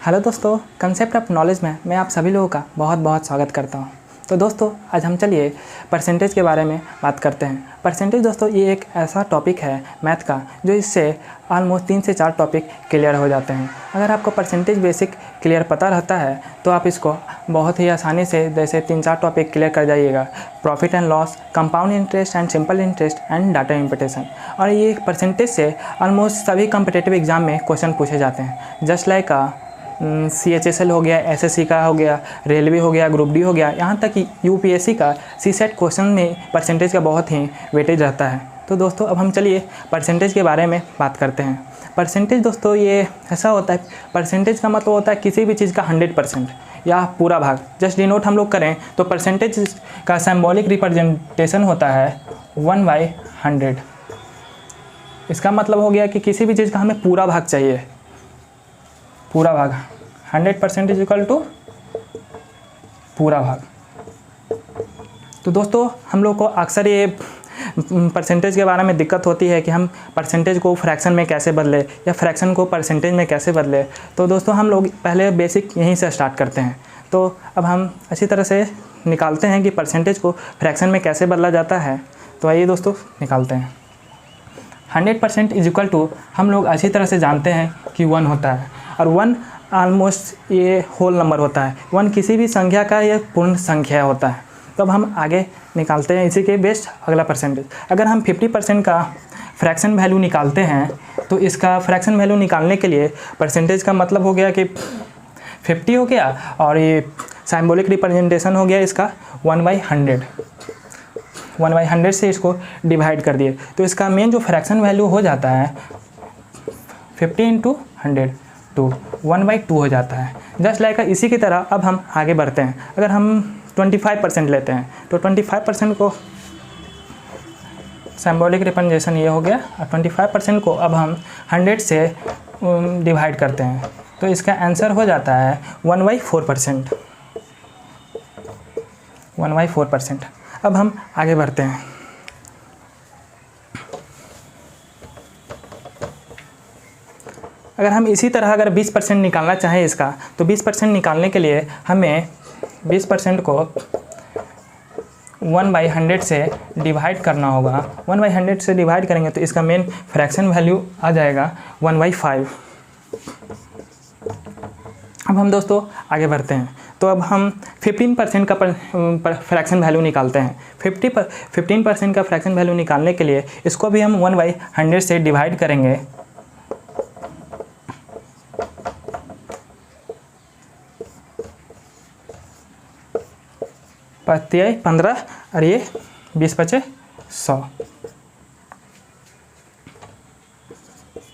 Hello दोस्तों, concept of knowledge में मैं आप सभी लोगों का बहुत बहुत स्वागत करता हूं। तो दोस्तों आज हम चलिए परसेंटेज के बारे में बात करते हैं। परसेंटेज दोस्तों ये एक ऐसा टॉपिक है मैथ का जो इससे ऑलमोस्ट 3 से 4 टॉपिक क्लियर हो जाते हैं। अगर आपको परसेंटेज बेसिक क्लियर पता रहता है तो आप इसको बहुत ही आसानी से जैसे 3-4 टॉपिक क्लियर कर जाइएगा। Profit and loss, compound interest and simple interest and data imputation. और ये परसेंटेज से ऑलमोस्ट सभी कॉम्पिटिटिव एग्जाम में क्वेश्चन पूछे जाते हैं। जस्ट लाइक CHSL हो गया, SSC का हो गया, रेलवे हो गया, ग्रुप डी हो गया, यहाँ तक कि UPSC का CSET क्वेश्चन में परसेंटेज का बहुत ही वेटेज रहता है। तो दोस्तों अब हम चलिए परसेंटेज के बारे में बात करते हैं। परसेंटेज दोस्तों ये ऐसा होता है, परसेंटेज का मतलब होता है किसी भी चीज़ का 100% या पूरा भाग। जस्ट डिनोट हम लोग करें तो परसेंटेज का सिंबॉलिक रिप्रेजेंटेशन होता है 1/100। इसका मतलब हो गया कि किसी भी चीज़ का हमें पूरा भाग चाहिए, पूरा भाग 100% इज इक्वल टू पूरा भाग। तो दोस्तों हम लोग को अक्सर ये परसेंटेज के बारे में दिक्कत होती है कि हम परसेंटेज को फ्रैक्शन में कैसे बदले या फ्रैक्शन को परसेंटेज में कैसे बदले। तो दोस्तों हम लोग पहले बेसिक यहीं से स्टार्ट करते हैं। तो अब हम अच्छी तरह से निकालते हैं कि परसेंटेज को फ्रैक्शन में कैसे बदला जाता है। तो आइए दोस्तों निकालते हैं। 100% इज इक्वल टू हम लोग अच्छी तरह से जानते हैं कि 1 होता है और 1 ऑलमोस्ट ये होल नंबर होता है। 1 किसी भी संख्या का ये पूर्ण संख्या होता है। तो अब हम आगे निकालते हैं इसी के बेस्ट अगला परसेंटेज। अगर हम 50% का फ्रैक्शन वैल्यू निकालते हैं तो इसका फ्रैक्शन वैल्यू निकालने के लिए परसेंटेज का मतलब हो गया कि 50 हो गया और ये सिंबॉलिक रिप्रेजेंटेशन हो गया इसका 1/100। 1/100 से इसको डिवाइड कर दिए तो इसका मेन जो फ्रैक्शन वैल्यू हो जाता है 50 × 100 तो 1/2 हो जाता है। जस्ट लाइक इसी की तरह अब हम आगे बढ़ते हैं। अगर हम 25% लेते हैं तो 25% को सिंबॉलिक रिप्रेजेंटेशन ये हो गया और 25% को अब हम 100 से डिवाइड करते हैं तो इसका आंसर हो जाता है 1/4%। 1/4%। अब हम आगे बढ़ते हैं। अगर हम इसी तरह अगर 20% निकालना चाहें इसका तो 20% निकालने के लिए हमें 20% को 1/100 से डिवाइड करना होगा। 1/100 से डिवाइड करेंगे तो इसका मेन फ्रैक्शन वैल्यू आ जाएगा 1/5। अब हम दोस्तों आगे बढ़ते हैं। तो अब हम 15% का फ्रैक्शन वैल्यू निकालते हैं। 15% का फ्रैक्शन वैल्यू निकालने के लिए इसको भी हम 1/100 से डिवाइड करेंगे। पतियाई 15 और ये 20×5=100।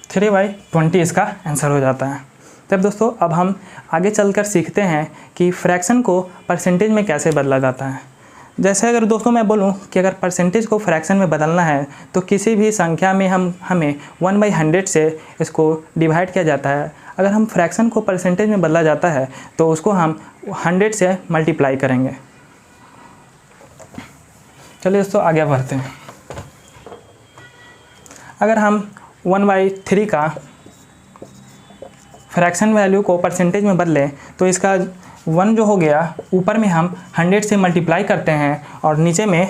3/20 इसका आंसर हो जाता है। तब दोस्तों अब हम आगे चलकर सीखते हैं कि फ्रैक्शन को परसेंटेज में कैसे बदला जाता है। जैसे अगर दोस्तों मैं बोलूं कि अगर परसेंटेज को फ्रैक्शन में बदलना है तो किसी भी संख्या में हमें 1/100 से इसको डिवाइड किया जाता है। अगर हम फ्रैक्शन को परसेंटेज में बदला जाता है तो उसको हम 100 से मल्टीप्लाई करेंगे। चलिए दोस्तों आगे बढ़ते हैं। अगर हम 1/3 का फ्रैक्शन वैल्यू को परसेंटेज में बदलें तो इसका 1 जो हो गया ऊपर में हम 100 से मल्टीप्लाई करते हैं और नीचे में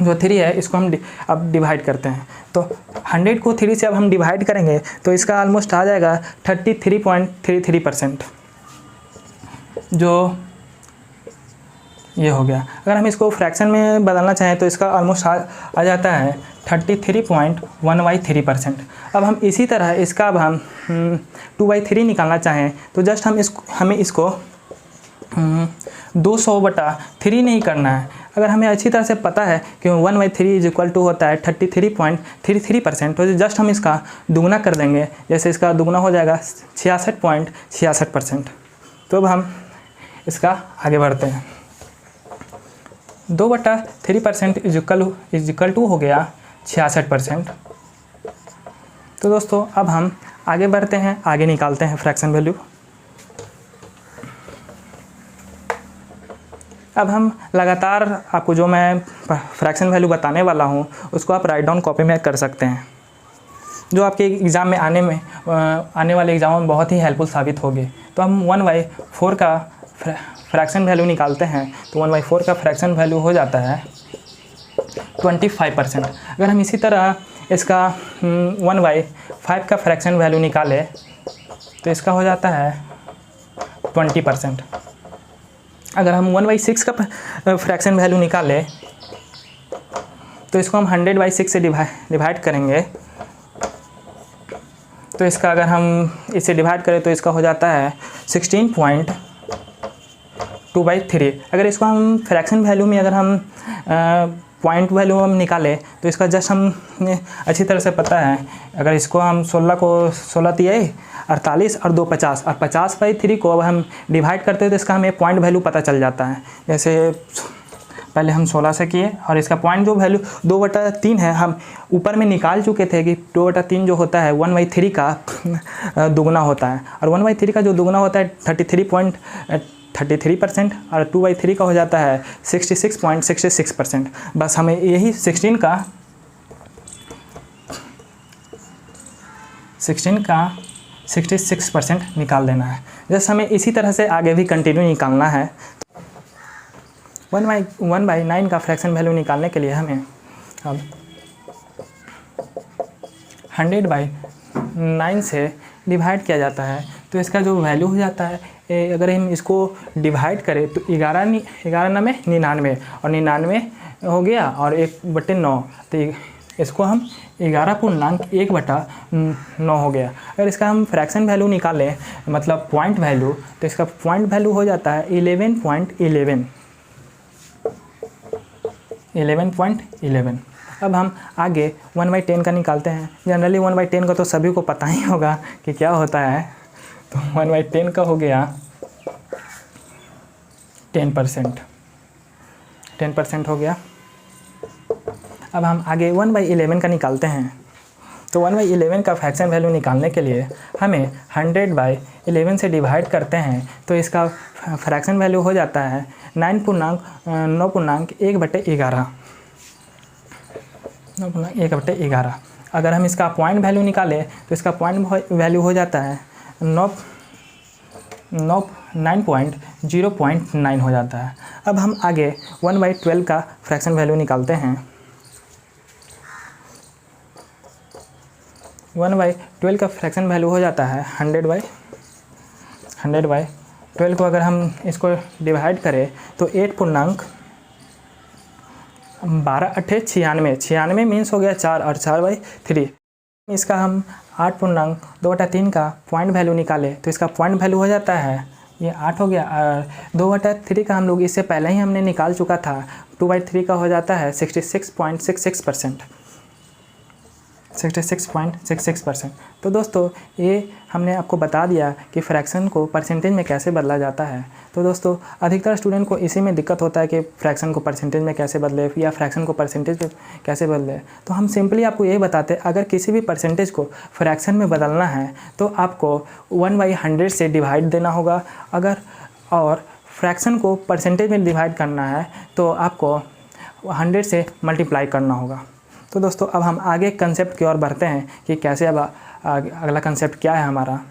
जो 3 है इसको हम अब डिवाइड करते हैं। तो 100 को 3 से अब हम डिवाइड करेंगे तो इसका ऑलमोस्ट आ जाएगा 33.33%, जो ये हो गया। अगर हम इसको फ्रैक्शन में बदलना चाहें तो इसका ऑलमोस्ट आ जाता है 33.1/3%। अब हम इसी तरह इसका अब हम 2/3 निकालना चाहें तो जस्ट हमें इसको 200/3 नहीं करना है। अगर हमें अच्छी तरह से पता है कि 1/3 इज इक्वल टू होता है 33.33%, तो जस्ट हम इसका दुगना कर देंगे। जैसे इसका दुगना हो जाएगा 66.66%। तो अब हम इसका आगे बढ़ते हैं। 2/3% इज इक्वल टू हो गया 66%। तो दोस्तों अब हम आगे बढ़ते हैं, आगे निकालते हैं फ्रैक्शन वैल्यू। अब हम लगातार आपको जो मैं फ्रैक्शन वैल्यू बताने वाला हूँ उसको आप राइट डाउन कॉपी में कर सकते हैं। जो आपके एग्ज़ाम में आने वाले एग्ज़ामों में बहुत ही हेल्पफुल साबित होगी। तो हम 1/4 का फ्रैक्शन वैल्यू निकालते हैं। तो 1/4 का फ्रैक्शन वैल्यू हो जाता है 25%। अगर हम इसी तरह इसका 1/5 का फ्रैक्शन वैल्यू निकालें तो इसका हो जाता है 20%। अगर हम 1/6 का फ्रैक्शन वैल्यू निकालें तो इसको हम 100/6 से डिवाइड करेंगे। तो इसका अगर हम इसे डिवाइड करें तो इसका हो जाता है 16.2/3। अगर इसको हम फ्रैक्शन वैल्यू में अगर हम पॉइंट वैल्यू हम निकालें तो इसका जस्ट हम अच्छी तरह से पता है। अगर इसको हम 16 तिहाई 48 और 2 50 और 50/3 को अब हम डिवाइड करते हैं तो इसका हमें पॉइंट वैल्यू पता चल जाता है। जैसे पहले हम 16 से किए और इसका पॉइंट जो वैल्यू 2/3 है, हम ऊपर में निकाल चुके थे कि 2/3 जो होता है 1/3 का दुगना होता है, और 1/3 का जो दुगना होता है 33% और 2/3 का हो जाता है 66.66%। बस हमें यही 16 का 66% निकाल देना है। जैसे हमें इसी तरह से आगे भी कंटिन्यू निकालना है। 1/9 का फ्रैक्शन वैल्यू निकालने के लिए हमें अब 100/9 से डिवाइड किया जाता है। तो इसका जो वैल्यू हो जाता है, अगर हम इसको डिवाइड करें तो 11 में 99 और 99 हो गया और 1/9, तो इसको हम 11.1/9 हो गया। अगर इसका हम फ्रैक्शन वैल्यू निकालें मतलब पॉइंट वैल्यू, तो इसका पॉइंट वैल्यू हो जाता है 11.11। अब हम आगे 1/10 का निकालते हैं। जनरली 1/10 का तो सभी को पता ही होगा कि क्या होता है। तो 1/10 का हो गया 10% हो गया। अब हम आगे 1/11 का निकालते हैं। तो 1/11 का फ्रैक्शन वैल्यू निकालने के लिए हमें 100/11 से डिवाइड करते हैं। तो इसका फ्रैक्शन वैल्यू हो जाता है 9.1/11। अगर हम इसका पॉइंट वैल्यू निकालें तो इसका पॉइंट वैल्यू हो जाता है 9.0.9 हो जाता है। अब हम आगे 1/12 का फ्रैक्शन वैल्यू निकालते हैं। 1/12 का फ्रैक्शन वैल्यू हो जाता है 100/12 को अगर हम इसको डिवाइड करें तो 8.12 96 मीन्स हो गया 4 और 4/3। इसका हम 8.2/3 का पॉइंट वैल्यू निकाले तो इसका पॉइंट वैल्यू हो जाता है ये 8 हो गया। और 2/3 का हम लोग इससे पहले ही हमने निकाल चुका था, 2/3 का हो जाता है 66.66%। तो दोस्तों ये हमने आपको बता दिया कि फ्रैक्शन को परसेंटेज में कैसे बदला जाता है। तो दोस्तों अधिकतर स्टूडेंट को इसी में दिक्कत होता है कि फ्रैक्शन को परसेंटेज में कैसे बदले या फ्रैक्शन को परसेंटेज में कैसे बदले। तो हम सिंपली आपको यही बताते हैं, अगर किसी भी परसेंटेज को फ्रैक्शन में बदलना है तो आपको 1/100 से डिवाइड देना होगा। और फ्रैक्शन को परसेंटेज में डिवाइड करना है तो आपको 100 से मल्टीप्लाई करना होगा। तो दोस्तों अब हम आगे कंसेप्ट की ओर बढ़ते हैं कि कैसे अब अगला कंसेप्ट क्या है हमारा।